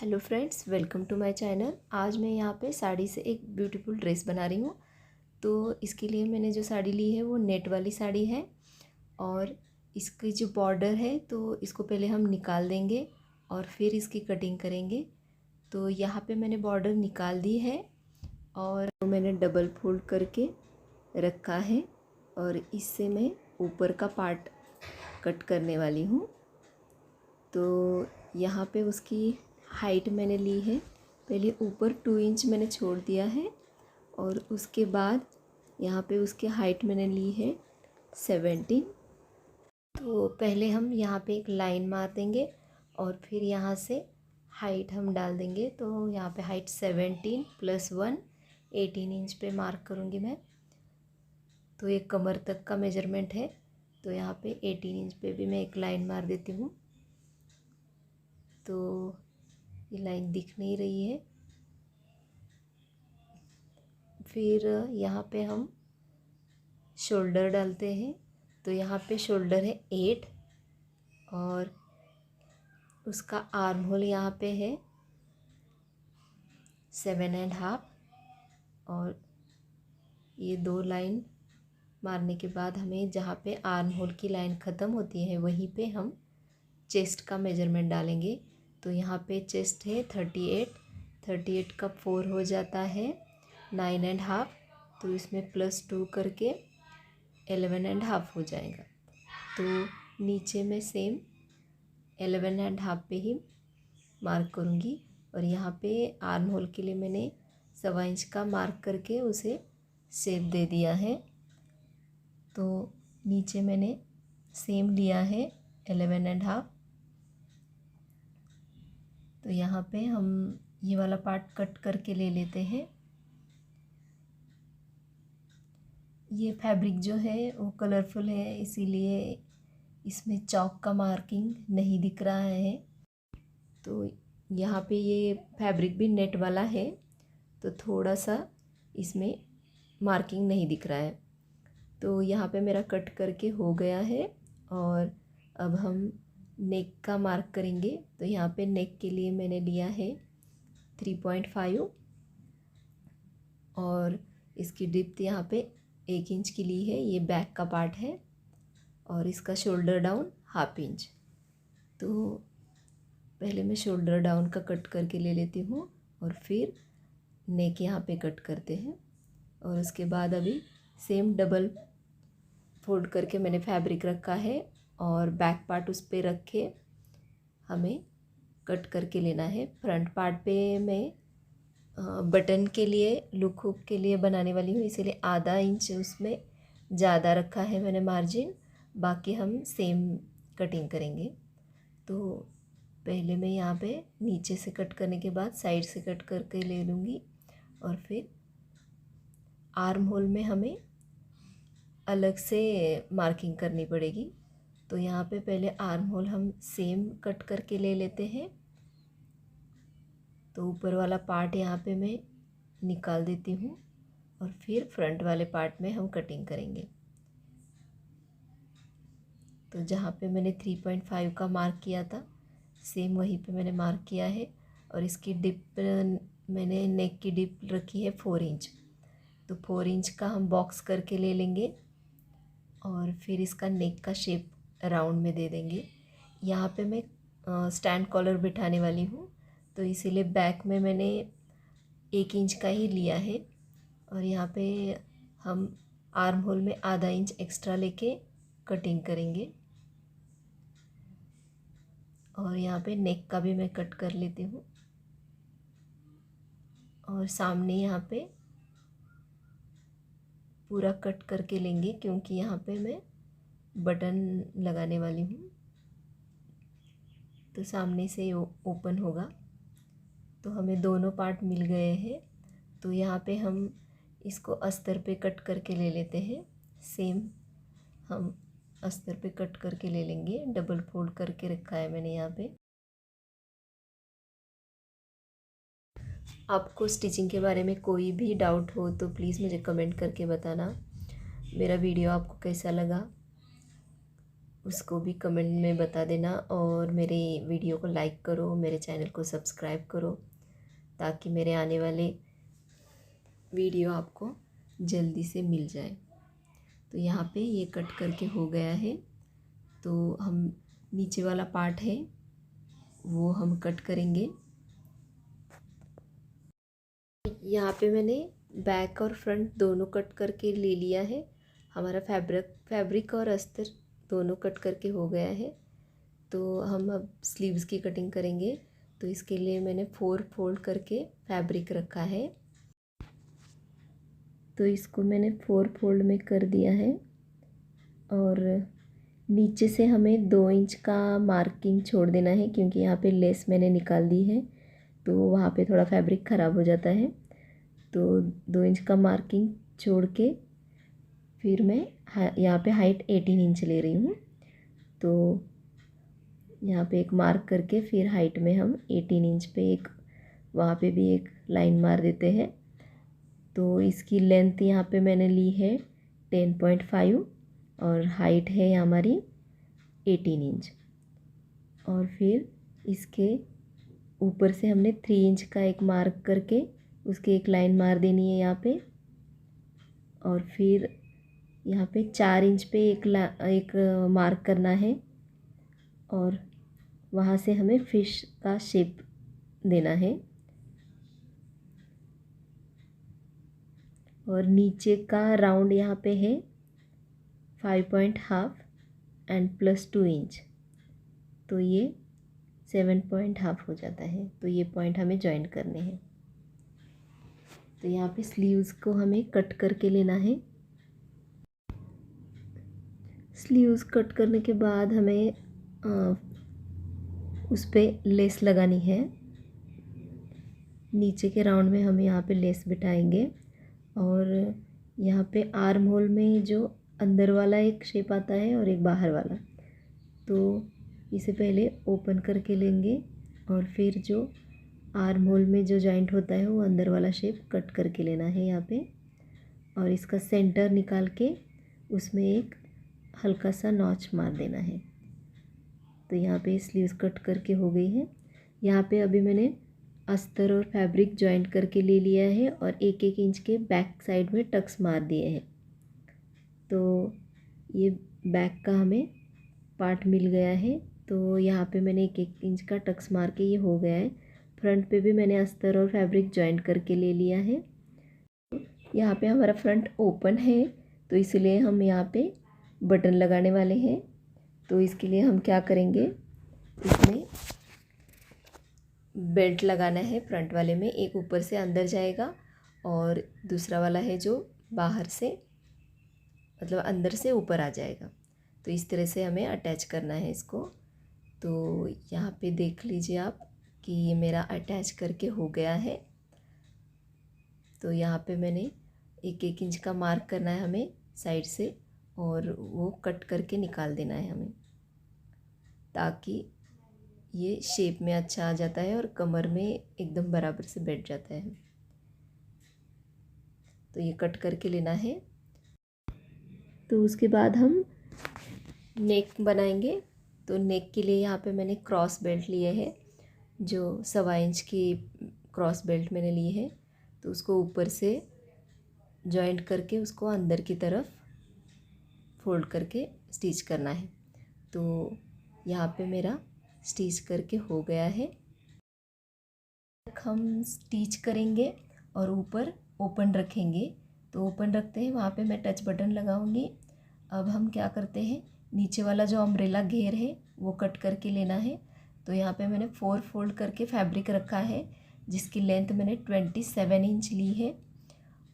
Hello friends, welcome to my channel. आज मैं यहाँ पे साड़ी से एक ब्यूटीफुल ड्रेस बना रही हूँ। तो इसके लिए मैंने जो साड़ी ली है वो नेट वाली साड़ी है और इसकी जो बॉर्डर है तो इसको पहले हम निकाल देंगे और फिर इसकी कटिंग करेंगे। तो यहाँ पे मैंने बॉर्डर निकाल दी है और मैंने डबल फोल्ड करके रखा है और इससे मैं ऊपर का पार्ट कट करने वाली हूँ। तो यहाँ पे उसकी हाइट मैंने ली है, पहले ऊपर 2 इंच मैंने छोड़ दिया है और उसके बाद यहाँ पे उसकी हाइट मैंने ली है 17। तो पहले हम यहाँ पे एक लाइन मार देंगे और फिर यहाँ से हाइट हम डाल देंगे। तो यहाँ पे हाइट 17 + 1 18 इंच पे मार्क करूँगी मैं। तो ये कमर तक का मेजरमेंट है, तो यहाँ पे 18 इंच पे भी मैं एक लाइन मार देती हूँ। तो ये लाइन दिख नहीं रही है। फिर यहाँ पे हम शोल्डर डालते हैं। तो यहाँ पे शोल्डर है 8 और उसका आर्म होल यहाँ पे है 7.5 और ये 2 लाइन मारने के बाद हमें जहाँ पे आर्म होल की लाइन ख़त्म होती है वहीं पे हम चेस्ट का मेजरमेंट डालेंगे। तो यहाँ पे चेस्ट है 38 का 4 हो जाता है 9.5। तो इसमें +2 करके 11.5 हो जाएगा। तो नीचे में सेम 11.5 पे ही मार्क करूँगी और यहाँ पे आर्म होल के लिए मैंने 1.25 इंच का मार्क करके उसे शेप दे दिया है। तो नीचे मैंने सेम लिया है 11.5। तो यहाँ पे हम ये वाला पार्ट कट करके ले लेते हैं। ये फैब्रिक जो है वो कलरफुल है, इसीलिए इसमें चौक का मार्किंग नहीं दिख रहा है। तो यहाँ पे ये फैब्रिक भी नेट वाला है तो थोड़ा सा इसमें मार्किंग नहीं दिख रहा है। तो यहाँ पे मेरा कट करके हो गया है और अब हम नेक का मार्क करेंगे। तो यहाँ पे नेक के लिए मैंने लिया है 3.5 और इसकी डिप्थ यहाँ पे 1 इंच की ली है। ये बैक का पार्ट है और इसका शोल्डर डाउन 1/2 इंच। तो पहले मैं शोल्डर डाउन का कट करके ले लेती हूँ और फिर नेक यहाँ पे कट करते हैं और उसके बाद अभी सेम डबल फोल्ड करके मैंने फैब्रिक रखा है और बैक पार्ट उस पर रख के हमें कट करके लेना है। फ्रंट पार्ट पे मैं बटन के लिए लुक हुक के लिए बनाने वाली हूँ, इसीलिए आधा इंच उसमें ज़्यादा रखा है मैंने मार्जिन। बाकी हम सेम कटिंग करेंगे। तो पहले मैं यहाँ पे नीचे से कट करने के बाद साइड से कट करके ले लूँगी और फिर आर्म होल में हमें अलग से मार्किंग करनी पड़ेगी। तो यहाँ पे पहले आर्म होल हम सेम कट करके ले लेते हैं। तो ऊपर वाला पार्ट यहाँ पे मैं निकाल देती हूँ और फिर फ्रंट वाले पार्ट में हम कटिंग करेंगे। तो जहाँ पे मैंने 3.5 का मार्क किया था सेम वहीं पे मैंने मार्क किया है और इसकी डिप मैंने नेक की डिप रखी है 4 इंच। तो 4 इंच का हम बॉक्स करके ले लेंगे और फिर इसका नेक का शेप राउंड में दे देंगे। यहाँ पे मैं स्टैंड कॉलर बिठाने वाली हूँ तो इसीलिए बैक में मैंने 1 इंच का ही लिया है और यहाँ पे हम आर्म होल में आधा इंच एक्स्ट्रा लेके कटिंग करेंगे। और यहाँ पे नेक का भी मैं कट कर लेती हूँ और सामने यहाँ पे पूरा कट करके लेंगे क्योंकि यहाँ पे मैं बटन लगाने वाली हूँ तो सामने से ओपन होगा। तो हमें दोनों पार्ट मिल गए हैं। तो यहाँ पे हम इसको अस्तर पे कट करके ले लेते हैं। सेम हम अस्तर पे कट करके ले लेंगे। डबल फोल्ड करके रखा है मैंने यहाँ पे। आपको स्टिचिंग के बारे में कोई भी डाउट हो तो प्लीज़ मुझे कमेंट करके बताना। मेरा वीडियो आपको कैसा लगा। उसको भी कमेंट में बता देना, और मेरे वीडियो को लाइक करो, मेरे चैनल को सब्सक्राइब करो, ताकि मेरे आने वाले वीडियो आपको जल्दी से मिल जाए। तो यहाँ पे ये कट करके हो गया है। तो हम नीचे वाला पार्ट है वो हम कट करेंगे। यहाँ पे मैंने बैक और फ्रंट दोनों कट करके ले लिया है। हमारा फैब्रिक और अस्तर दोनों कट करके हो गया है। तो हम अब स्लीव्स की कटिंग करेंगे। तो इसके लिए मैंने 4 फोल्ड करके फैब्रिक रखा है। तो इसको मैंने 4 फोल्ड में कर दिया है, और नीचे से हमें 2 इंच का मार्किंग छोड़ देना है, क्योंकि यहाँ पे लेस मैंने निकाल दी है तो वहाँ पे थोड़ा फैब्रिक ख़राब हो जाता है। तो 2 इंच का मार्किंग छोड़ के फिर मैं यहाँ पे हाइट 18 इंच ले रही हूँ। तो यहाँ पे एक मार्क करके फिर हाइट में हम 18 इंच पे एक वहाँ पे भी एक लाइन मार देते हैं। तो इसकी लेंथ यहाँ पे मैंने ली है 10.5 और हाइट है हमारी 18 इंच। और फिर इसके ऊपर से हमने 3 इंच का एक मार्क करके उसके एक लाइन मार देनी है यहाँ पे। और फिर यहाँ पे 4 इंच पे एक मार्क करना है, और वहाँ से हमें फिश का शेप देना है। और नीचे का राउंड यहाँ पे है 5.5 एंड +2 इंच, तो ये 7.5 हो जाता है। तो ये पॉइंट हमें जॉइन करने हैं। तो यहाँ पे स्लीव्स को हमें कट करके लेना है। स्लीव्स कट करने के बाद हमें उस पर लेस लगानी है। नीचे के राउंड में हम यहाँ पे लेस बिठाएंगे, और यहाँ पे आर्म होल में जो अंदर वाला एक शेप आता है और एक बाहर वाला, तो इसे पहले ओपन करके लेंगे, और फिर जो आर्म होल में जो जॉइंट होता है वो अंदर वाला शेप कट करके लेना है यहाँ पे। और इसका सेंटर निकाल के उसमें एक हल्का सा नॉच मार देना है। तो यहाँ पे स्लीव्स कट करके हो गई है। यहाँ पे अभी मैंने अस्तर और फैब्रिक जॉइंट करके ले लिया है, और 1-1 इंच के बैक साइड में टक्स मार दिए हैं। तो ये बैक का हमें पार्ट मिल गया है। तो यहाँ पे मैंने 1-1 इंच का टक्स मार के ये हो गया है। फ्रंट पे भी मैंने अस्तर और फैब्रिक जॉइंट करके ले लिया है। यहाँ पे हमारा फ्रंट ओपन है, तो इसलिए हम यहाँ पे बटन लगाने वाले हैं। तो इसके लिए हम क्या करेंगे, इसमें बेल्ट लगाना है। फ्रंट वाले में एक ऊपर से अंदर जाएगा, और दूसरा वाला है जो बाहर से मतलब अंदर से ऊपर आ जाएगा। तो इस तरह से हमें अटैच करना है इसको। तो यहाँ पे देख लीजिए आप कि ये मेरा अटैच करके हो गया है। तो यहाँ पे मैंने 1-1 इंच का मार्क करना है हमें साइड से, और वो कट करके निकाल देना है हमें, ताकि ये शेप में अच्छा आ जाता है और कमर में एकदम बराबर से बैठ जाता है। तो ये कट करके लेना है। तो उसके बाद हम नेक बनाएंगे। तो नेक के लिए यहाँ पे मैंने क्रॉस बेल्ट लिए है, जो 1.25 इंच की क्रॉस बेल्ट मैंने ली है। तो उसको ऊपर से जॉइंट करके उसको अंदर की तरफ फोल्ड करके स्टिच करना है। तो यहाँ पे मेरा स्टिच करके हो गया है। हम स्टिच करेंगे और ऊपर ओपन रखेंगे। तो ओपन रखते हैं, वहाँ पे मैं टच बटन लगाऊंगी। अब हम क्या करते हैं, नीचे वाला जो अम्ब्रेला घेर है वो कट करके लेना है। तो यहाँ पे मैंने 4 फोल्ड करके फैब्रिक रखा है, जिसकी लेंथ मैंने 27 इंच ली है।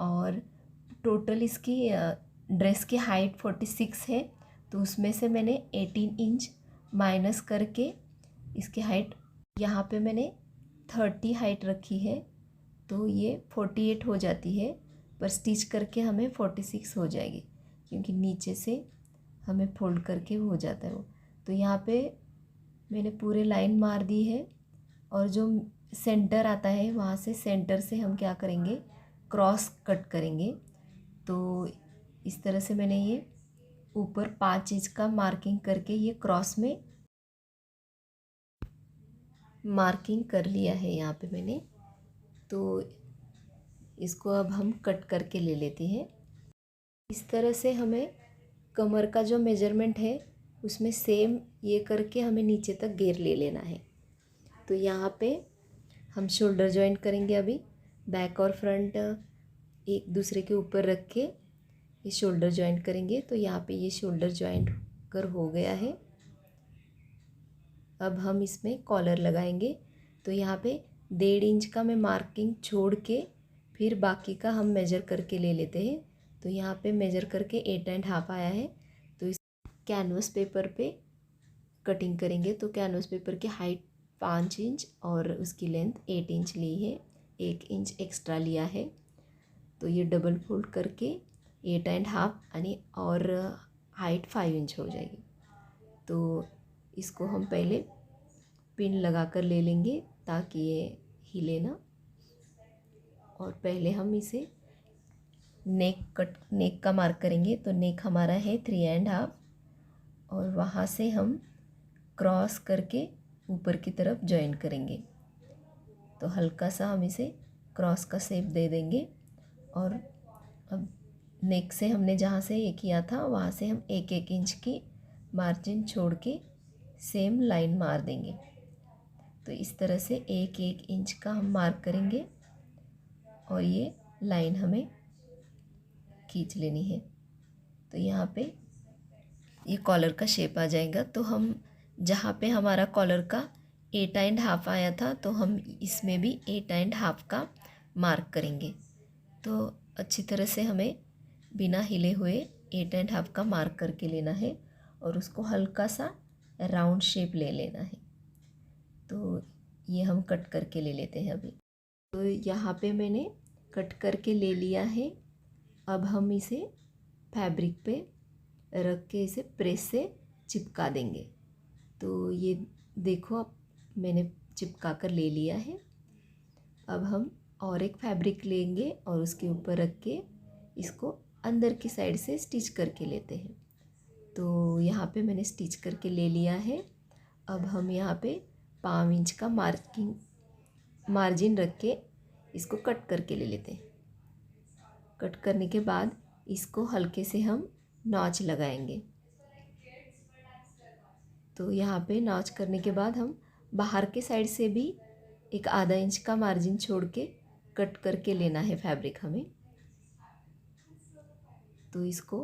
और टोटल इसकी ड्रेस की हाइट 46 है। तो उसमें से मैंने 18 इंच माइनस करके इसकी हाइट यहाँ पे मैंने 30 हाइट रखी है। तो ये 48 हो जाती है, पर स्टिच करके हमें 46 हो जाएगी, क्योंकि नीचे से हमें फोल्ड करके हो जाता है वो। तो यहाँ पे मैंने पूरे लाइन मार दी है, और जो सेंटर आता है वहाँ से सेंटर से हम क्या करेंगे, क्रॉस कट करेंगे। तो इस तरह से मैंने ये ऊपर 5 इंच का मार्किंग करके ये क्रॉस में मार्किंग कर लिया है यहाँ पे मैंने। तो इसको अब हम कट करके ले लेते हैं। इस तरह से हमें कमर का जो मेजरमेंट है उसमें सेम ये करके हमें नीचे तक घेर ले लेना है। तो यहाँ पे हम शोल्डर जॉइंट करेंगे। अभी बैक और फ्रंट एक दूसरे के ऊपर रख के ये शोल्डर जॉइंट करेंगे। तो यहाँ पे ये शोल्डर जॉइंट कर हो गया है। अब हम इसमें कॉलर लगाएंगे। तो यहाँ पे 1.5 इंच का मैं मार्किंग छोड़ के फिर बाकी का हम मेजर करके ले लेते हैं। तो यहाँ पे मेजर करके 8.5 आया है। तो इस कैनवस पेपर पे कटिंग करेंगे। तो कैनवस पेपर की हाइट 5 इंच और उसकी लेंथ 8 इंच ली है, 1 इंच एक्स्ट्रा लिया है। तो ये डबल फोल्ड करके 8.5 यानी और हाइट 5 इंच हो जाएगी। तो इसको हम पहले पिन लगा कर ले लेंगे ताकि ये हिले ना। और पहले हम इसे नेक का मार्क करेंगे। तो नेक हमारा है 3.5 और वहाँ से हम क्रॉस करके ऊपर की तरफ जॉइन करेंगे। तो हल्का सा हम इसे क्रॉस का शेप दे देंगे। और अब नेक से हमने जहाँ से ये किया था वहाँ से हम 1-1 इंच की मार्जिन छोड़ के सेम लाइन मार देंगे। तो इस तरह से 1-1 इंच का हम मार्क करेंगे और ये लाइन हमें खींच लेनी है। तो यहाँ पे ये कॉलर का शेप आ जाएगा। तो हम जहाँ पे हमारा कॉलर का 8.5 आया था तो हम इसमें भी 8.5 का मार्क करेंगे। तो अच्छी तरह से हमें बिना हिले हुए 8.5 का मार्क करके लेना है और उसको हल्का सा राउंड शेप ले लेना है। तो ये हम कट करके ले लेते हैं अभी। तो यहाँ पे मैंने कट करके ले लिया है। अब हम इसे फैब्रिक पे रख के इसे प्रेस से चिपका देंगे। तो ये देखो अब मैंने चिपका कर ले लिया है। अब हम और एक फैब्रिक लेंगे और उसके ऊपर रख के इसको अंदर की साइड से स्टिच करके लेते हैं। तो यहाँ पे मैंने स्टिच करके ले लिया है। अब हम यहाँ पे 5 इंच का मार्जिन रख के इसको कट करके ले लेते हैं। कट करने के बाद इसको हल्के से हम नॉच लगाएंगे। तो यहाँ पे नॉच करने के बाद हम बाहर के साइड से भी एक आधा इंच का मार्जिन छोड़ के कट करके लेना है फैब्रिक हमें। तो इसको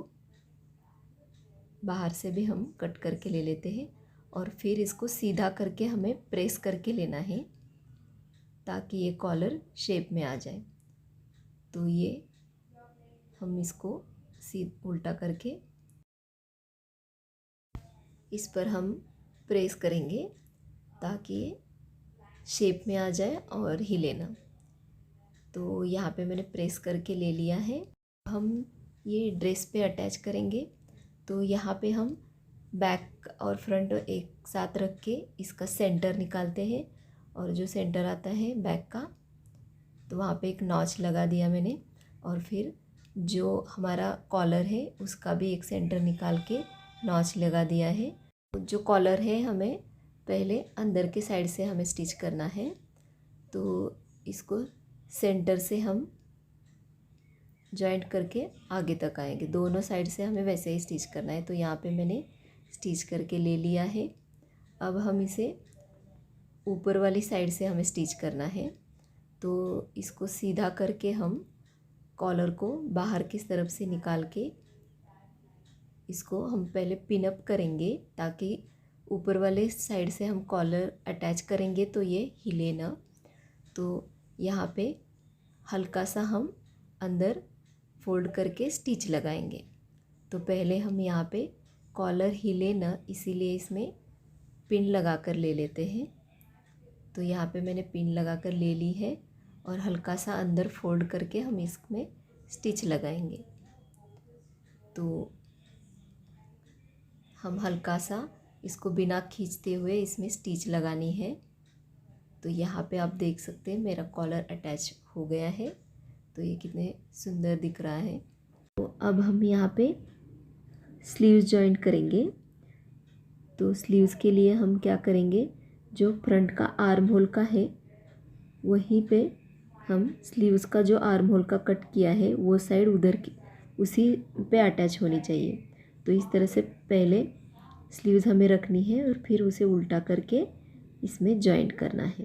बाहर से भी हम कट करके ले लेते हैं और फिर इसको सीधा करके हमें प्रेस करके लेना है ताकि ये कॉलर शेप में आ जाए। तो ये हम इसको उल्टा करके इस पर हम प्रेस करेंगे ताकि ये शेप में आ जाए और हिले ना। तो यहाँ पे मैंने प्रेस करके ले लिया है। हम ये ड्रेस पे अटैच करेंगे। तो यहाँ पे हम बैक और फ्रंट एक साथ रख के इसका सेंटर निकालते हैं और जो सेंटर आता है बैक का तो वहाँ पे एक नॉच लगा दिया मैंने। और फिर जो हमारा कॉलर है उसका भी एक सेंटर निकाल के नॉच लगा दिया है। जो कॉलर है हमें पहले अंदर के साइड से हमें स्टिच करना है। तो इसको सेंटर से हम जॉइंट करके आगे तक आएंगे। दोनों साइड से हमें वैसे ही स्टिच करना है। तो यहाँ पे मैंने स्टिच करके ले लिया है। अब हम इसे ऊपर वाली साइड से हमें स्टिच करना है। तो इसको सीधा करके हम कॉलर को बाहर की तरफ से निकाल के इसको हम पहले पिन अप करेंगे ताकि ऊपर वाले साइड से हम कॉलर अटैच करेंगे तो ये हिले ना। तो यहाँ पे हल्का सा हम अंदर फोल्ड करके स्टिच लगाएंगे। तो पहले हम यहाँ पे कॉलर हिले ना इसीलिए इसमें पिन लगा कर ले लेते हैं। तो यहाँ पे मैंने पिन लगा कर ले ली है और हल्का सा अंदर फोल्ड करके हम इसमें स्टिच लगाएंगे। तो हम हल्का सा इसको बिना खींचते हुए इसमें स्टिच लगानी है। तो यहाँ पे आप देख सकते हैं मेरा कॉलर अटैच हो गया है। तो ये कितने सुंदर दिख रहा है। तो अब हम यहाँ पे स्लीव्स जॉइंट करेंगे। तो स्लीव्स के लिए हम क्या करेंगे, जो फ्रंट का आर्म होल का है वहीं पे हम स्लीव्स का जो आर्म होल का कट किया है वो साइड उधर की उसी पे अटैच होनी चाहिए। तो इस तरह से पहले स्लीव्स हमें रखनी है और फिर उसे उल्टा करके इसमें जॉइंट करना है।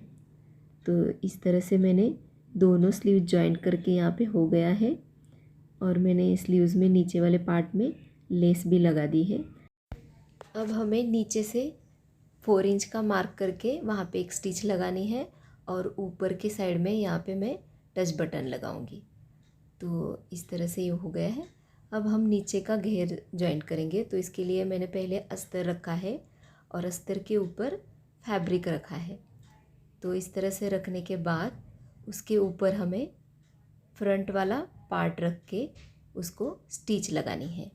तो इस तरह से मैंने दोनों स्लीव जॉइंट करके यहाँ पे हो गया है और मैंने स्लीव्स में नीचे वाले पार्ट में लेस भी लगा दी है। अब हमें नीचे से 4 इंच का मार्क करके वहाँ पे एक स्टिच लगानी है और ऊपर के साइड में यहाँ पे मैं टच बटन लगाऊंगी। तो इस तरह से ये हो गया है। अब हम नीचे का घेर जॉइंट करेंगे। तो इसके लिए मैंने पहले अस्तर रखा है और अस्तर के ऊपर फैब्रिक रखा है। तो इस तरह से रखने के बाद उसके ऊपर हमें फ्रंट वाला पार्ट रख के उसको स्टिच लगानी है।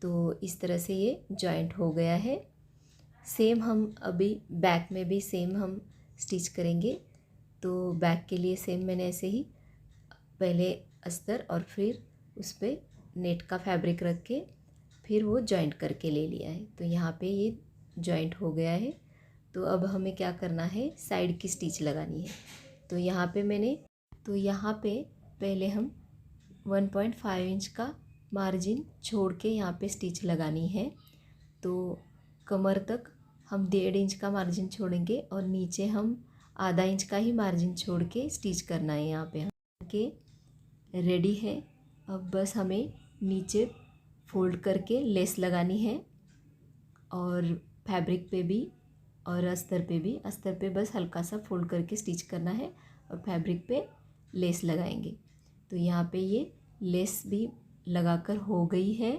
तो इस तरह से ये जॉइंट हो गया है। सेम हम अभी बैक में भी सेम हम स्टिच करेंगे। तो बैक के लिए सेम मैंने ऐसे ही पहले अस्तर और फिर उस पर नेट का फैब्रिक रख के फिर वो जॉइंट करके ले लिया है। तो यहाँ पे ये जॉइंट हो गया है। तो अब हमें क्या करना है, साइड की स्टिच लगानी है। तो यहाँ पे पहले हम 1.5 इंच का मार्जिन छोड़ के यहाँ पे स्टिच लगानी है। तो कमर तक हम 1.5 इंच का मार्जिन छोड़ेंगे और नीचे हम आधा इंच का ही मार्जिन छोड़ के स्टिच करना है। यहाँ पे के रेडी है। अब बस हमें नीचे फोल्ड करके लेस लगानी है और फैब्रिक पे भी और अस्तर पे बस हल्का सा फोल्ड करके स्टिच करना है और फैब्रिक पे लेस लगाएंगे। तो यहाँ पे ये लेस भी लगाकर हो गई है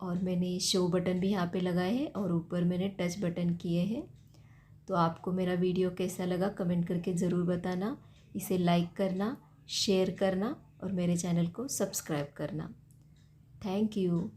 और मैंने शो बटन भी यहाँ पे लगाए हैं और ऊपर मैंने टच बटन किए हैं। तो आपको मेरा वीडियो कैसा लगा कमेंट करके ज़रूर बताना। इसे लाइक करना, शेयर करना और मेरे चैनल को सब्सक्राइब करना। Thank you.